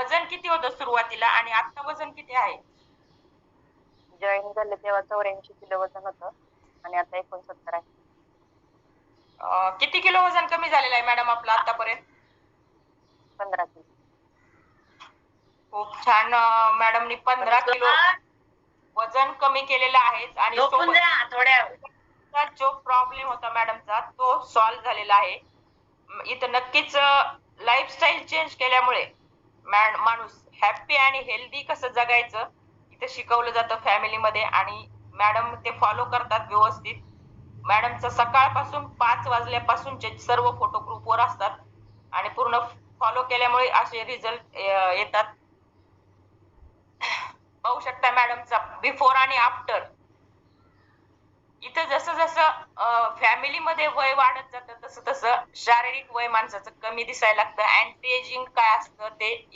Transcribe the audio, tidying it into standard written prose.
वजन किती होतं सुरुवातीला आणि आता वजन किती आहे? जॉईन झाले तेव्हा 84 किलो वजन होतं आणि आता 69 आहे. किती किलो वजन कमी झालेलं आहे मॅडम आपलं आतापर्यंत? 15 किलो. खूप छान मॅडमनी 15 किलो वजन कमी केलेलं आहे आणि सोबत जो प्रॉब्लेम होता मॅडमचा तो सॉल्व्ह झालेला आहे. इथं नक्कीच लाईफस्टाईल चेंज केल्यामुळे माणूस हॅप्पी आणि हेल्दी कसं जगायचं इथं शिकवलं जातं फॅमिलीमध्ये आणि मॅडम ते फॉलो करतात व्यवस्थित. मॅडमचं सकाळपासून 5 वाजल्यापासूनचे सर्व फोटो ग्रुपवर असतात आणि पूर्ण फॉलो केल्यामुळे असे रिझल्ट येतात. पाहू शकता मॅडमचा बिफोर आणि आफ्टर. इथं जसं जसं फॅमिलीमध्ये वय वाढत जातं तसं तसं शारीरिक वय माणसाचं कमी दिसायला लागतं. अँटी एजिंग काय असतं ते